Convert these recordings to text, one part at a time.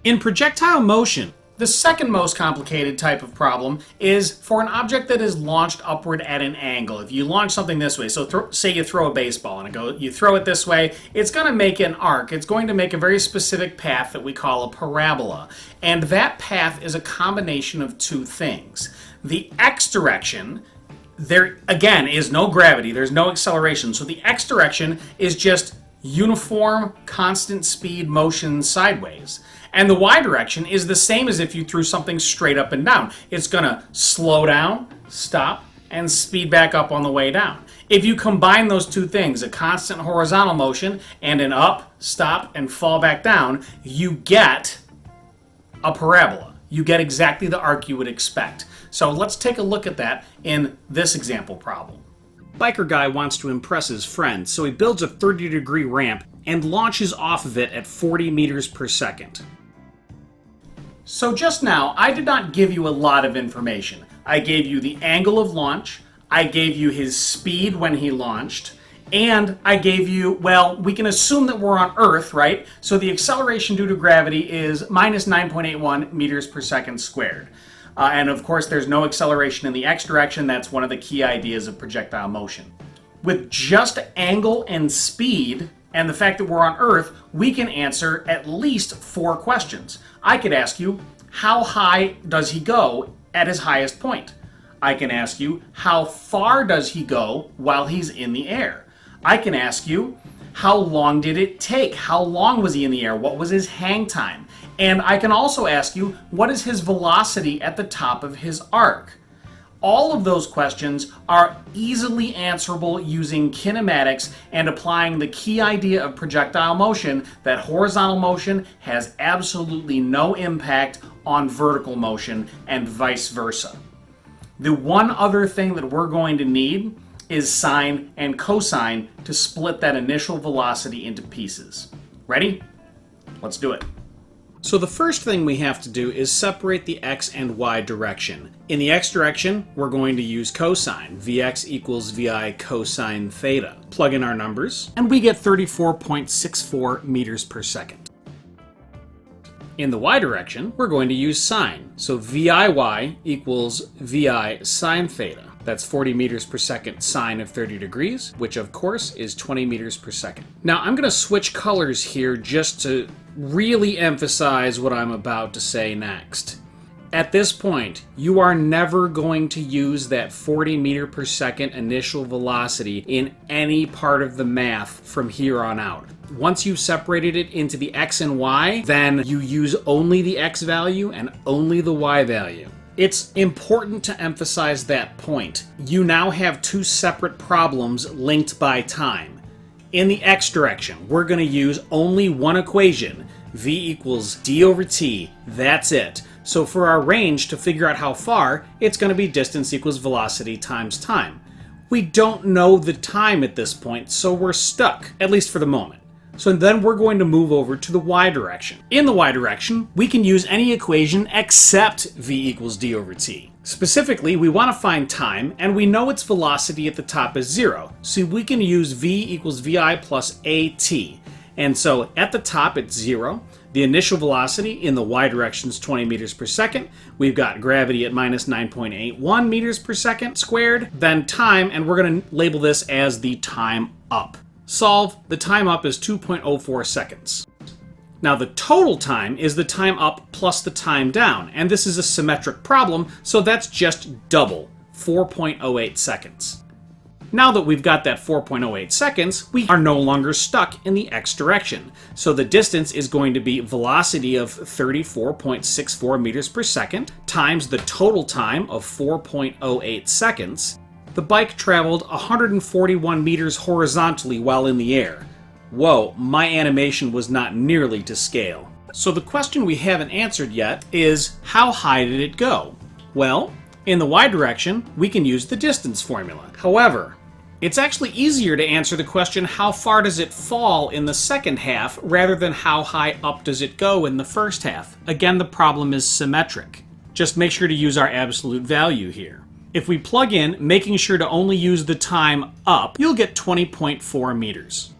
In projectile motion, the second most complicated type of problem is for an object that is launched upward at an angle. If you launch something this way, so say you throw a baseball and you throw it this way, it's going to make an arc. It's going to make a very specific path that we call a parabola. And that path is a combination of two things. The x direction, there again is no gravity, there's no acceleration. So the x direction is just uniform, constant speed motion sideways. And the y direction is the same as if you threw something straight up and down. It's going to slow down, stop, and speed back up on the way down. If you combine those two things, a constant horizontal motion and an up, stop, and fall back down, you get a parabola. You get exactly the arc you would expect. So let's take a look at that in this example problem. Biker guy wants to impress his friend, so he builds a 30-degree ramp and launches off of it at 40 meters per second. So just now, I did not give you a lot of information. I gave you the angle of launch, I gave you his speed when he launched, and I gave you, well, we can assume that we're on Earth, right? So the acceleration due to gravity is minus 9.81 meters per second squared. And of course, there's no acceleration in the x direction. That's one of the key ideas of projectile motion. With just angle and speed, and the fact that we're on Earth, we can answer at least 4 questions. I could ask you, how high does he go at his highest point? I can ask you, how far does he go while he's in the air? I can ask you, how long did it take? How long was he in the air? What was his hang time? And I can also ask you, what is his velocity at the top of his arc? All of those questions are easily answerable using kinematics and applying the key idea of projectile motion, that horizontal motion has absolutely no impact on vertical motion and vice versa. The one other thing that we're going to need is sine and cosine to split that initial velocity into pieces. Ready? Let's do it. So the first thing we have to do is separate the x and y direction. In the x direction, we're going to use cosine. Vx equals vi cosine theta. Plug in our numbers, and we get 34.64 meters per second. In the y direction, we're going to use sine. So VIY equals VI sine theta. That's 40 meters per second sine of 30 degrees, which of course is 20 meters per second. Now I'm going to switch colors here just to really emphasize what I'm about to say next. At this point, you are never going to use that 40 meter per second initial velocity in any part of the math from here on out. Once you've separated it into the x and y, then you use only the x value and only the y value. It's important to emphasize that point. You now have 2 separate problems linked by time. In the x direction, we're going to use only one equation, v equals d over t, that's it. So for our range to figure out how far, it's going to be distance equals velocity times time. We don't know the time at this point, so we're stuck, at least for the moment. So then we're going to move over to the y direction. In the y direction, we can use any equation except v equals d over t. Specifically, we want to find time, and we know its velocity at the top is 0, so we can use v equals vi plus at. And so at the top it's 0. The initial velocity in the y direction is 20 meters per second. We've got gravity at minus 9.81 meters per second squared. Then time, and we're going to label this as the time up. Solve, the time up is 2.04 seconds. Now the total time is the time up plus the time down, and this is a symmetric problem, so that's just double, 4.08 seconds. Now that we've got that 4.08 seconds, we are no longer stuck in the x direction. So the distance is going to be velocity of 34.64 meters per second times the total time of 4.08 seconds. The bike traveled 141 meters horizontally while in the air. Whoa, my animation was not nearly to scale. So the question we haven't answered yet is, how high did it go? Well, in the y direction, we can use the distance formula. However, it's actually easier to answer the question, how far does it fall in the second half, rather than how high up does it go in the first half. Again, the problem is symmetric. Just make sure to use our absolute value here. If we plug in, making sure to only use the time up, you'll get 20.4 meters.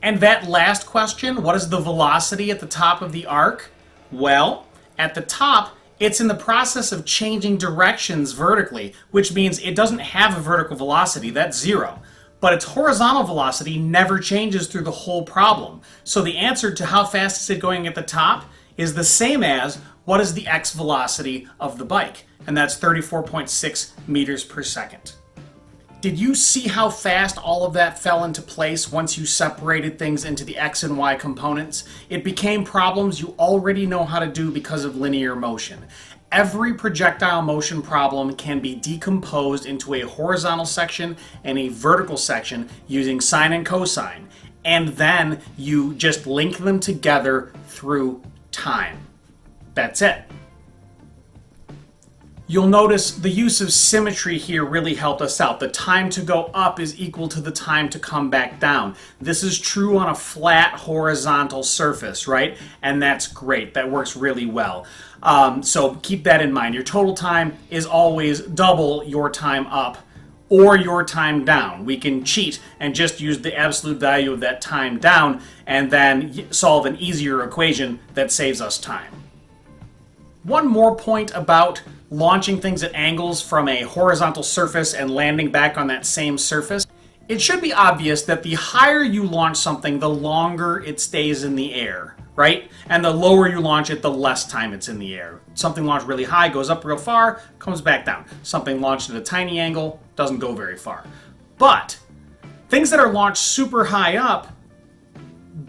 And that last question, what is the velocity at the top of the arc? Well, at the top, it's in the process of changing directions vertically, which means it doesn't have a vertical velocity, that's 0. But its horizontal velocity never changes through the whole problem. So the answer to how fast is it going at the top is the same as what is the x velocity of the bike, and that's 34.6 meters per second. Did you see how fast all of that fell into place once you separated things into the x and y components? It became problems you already know how to do because of linear motion. Every projectile motion problem can be decomposed into a horizontal section and a vertical section using sine and cosine, and then you just link them together through time. That's it. You'll notice the use of symmetry here really helped us out. The time to go up is equal to the time to come back down. This is true on a flat horizontal surface, right? And that's great. That works really well. So keep that in mind. Your total time is always double your time up or your time down. We can cheat and just use the absolute value of that time down and then solve an easier equation that saves us time. One more point about launching things at angles from a horizontal surface and landing back on that same surface. It should be obvious that the higher you launch something, the longer it stays in the air, right? And the lower you launch it, the less time it's in the air. Something launched really high goes up real far, comes back down. Something launched at a tiny angle doesn't go very far. But things that are launched super high up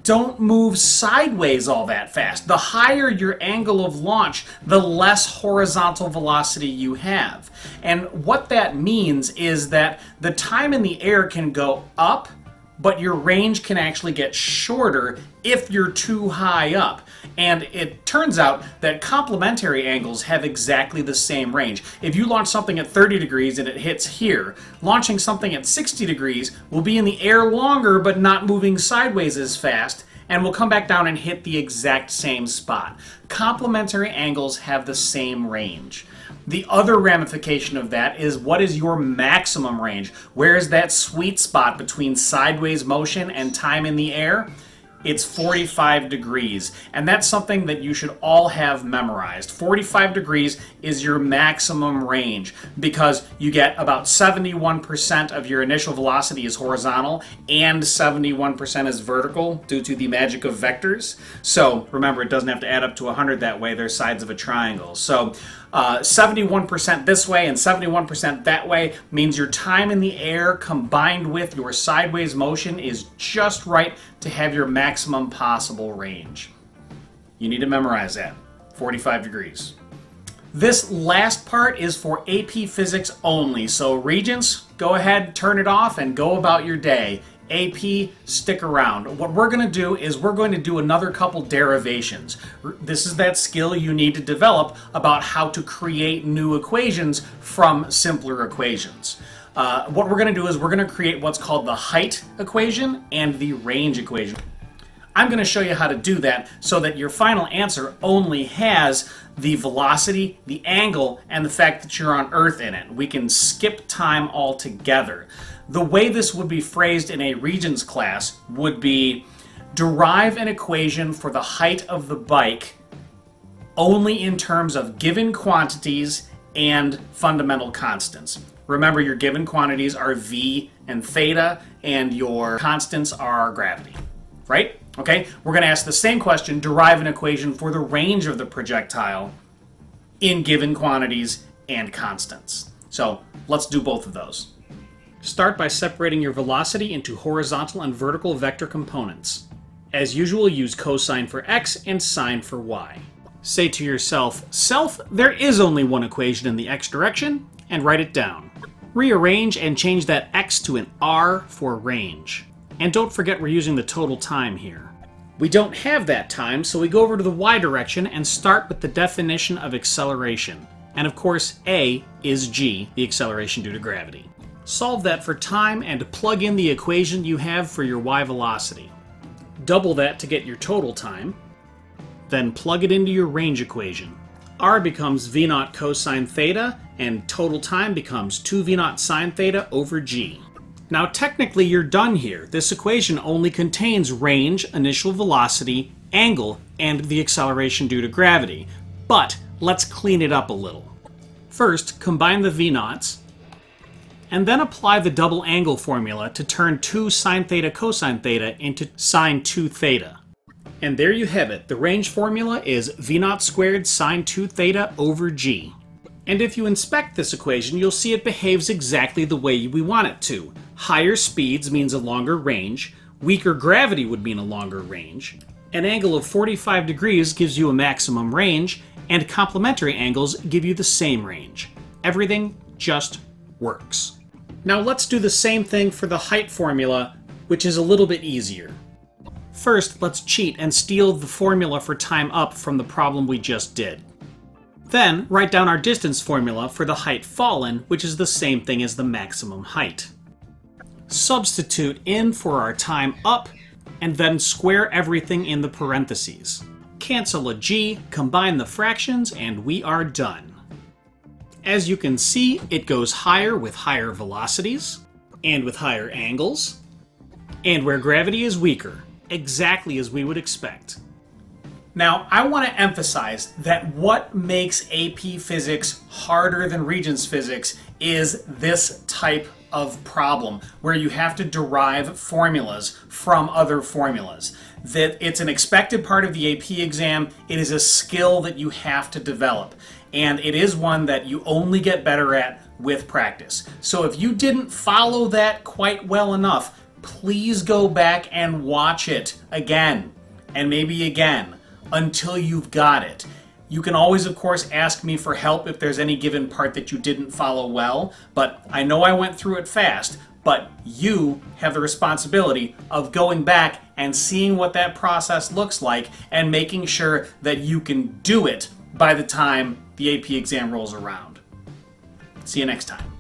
don't move sideways all that fast. The higher your angle of launch, the less horizontal velocity you have. And what that means is that the time in the air can go up, but your range can actually get shorter if you're too high up. And it turns out that complementary angles have exactly the same range. If you launch something at 30 degrees and it hits here, launching something at 60 degrees will be in the air longer but not moving sideways as fast, and will come back down and hit the exact same spot. Complementary angles have the same range. The other ramification of that is, what is your maximum range? Where is that sweet spot between sideways motion and time in the air? It's 45 degrees, and that's something that you should all have memorized. 45 degrees is your maximum range because you get about 71% of your initial velocity is horizontal and 71% is vertical due to the magic of vectors. So remember, it doesn't have to add up to 100 that way. They're sides of a triangle. So 71% this way and 71% that way means your time in the air combined with your sideways motion is just right to have your maximum possible range. You need to memorize that. 45 degrees. This last part is for AP Physics only, so Regents, go ahead, turn it off, and go about your day. AP, stick around. What we're going to do is we're going to do another couple derivations. This is that skill you need to develop about how to create new equations from simpler equations. What we're going to do is we're going to create what's called the height equation and the range equation. I'm going to show you how to do that so that your final answer only has the velocity, the angle, and the fact that you're on Earth in it. We can skip time altogether. The way this would be phrased in a Regents class would be, derive an equation for the height of the bike only in terms of given quantities and fundamental constants. Remember, your given quantities are v and theta, and your constants are gravity, right? Okay, we're going to ask the same question, derive an equation for the range of the projectile in given quantities and constants. So let's do both of those. Start by separating your velocity into horizontal and vertical vector components. As usual, use cosine for x and sine for y. Say to yourself, self, there is only one equation in the x direction, and write it down. Rearrange and change that x to an r for range. And don't forget we're using the total time here. We don't have that time, so we go over to the y direction and start with the definition of acceleration. And of course, a is g, the acceleration due to gravity. Solve that for time and plug in the equation you have for your y velocity. Double that to get your total time. Then plug it into your range equation. R becomes v naught cosine theta, and total time becomes 2 v naught sine theta over g. Now technically you're done here. This equation only contains range, initial velocity, angle, and the acceleration due to gravity. But let's clean it up a little. First, combine the v-naughts, and then apply the double angle formula to turn 2 sine theta cosine theta into sine 2 theta. And there you have it. The range formula is v0 squared sine 2 theta over g. And if you inspect this equation, you'll see it behaves exactly the way we want it to. Higher speeds means a longer range, weaker gravity would mean a longer range, an angle of 45 degrees gives you a maximum range, and complementary angles give you the same range. Everything just works. Now let's do the same thing for the height formula, which is a little bit easier. First, let's cheat and steal the formula for time up from the problem we just did. Then, write down our distance formula for the height fallen, which is the same thing as the maximum height. Substitute in for our time up, and then square everything in the parentheses. Cancel a g, combine the fractions, and we are done. As you can see, it goes higher with higher velocities, and with higher angles, and where gravity is weaker, exactly as we would expect. Now, I want to emphasize that what makes AP Physics harder than Regents Physics is this type of problem, where you have to derive formulas from other formulas. That it's an expected part of the AP exam, it is a skill that you have to develop, and it is one that you only get better at with practice. So if you didn't follow that quite well enough, please go back and watch it again, and maybe again, until you've got it. You can always, of course, ask me for help if there's any given part that you didn't follow well, but I know I went through it fast, but you have the responsibility of going back and seeing what that process looks like and making sure that you can do it by the time the AP exam rolls around. See you next time.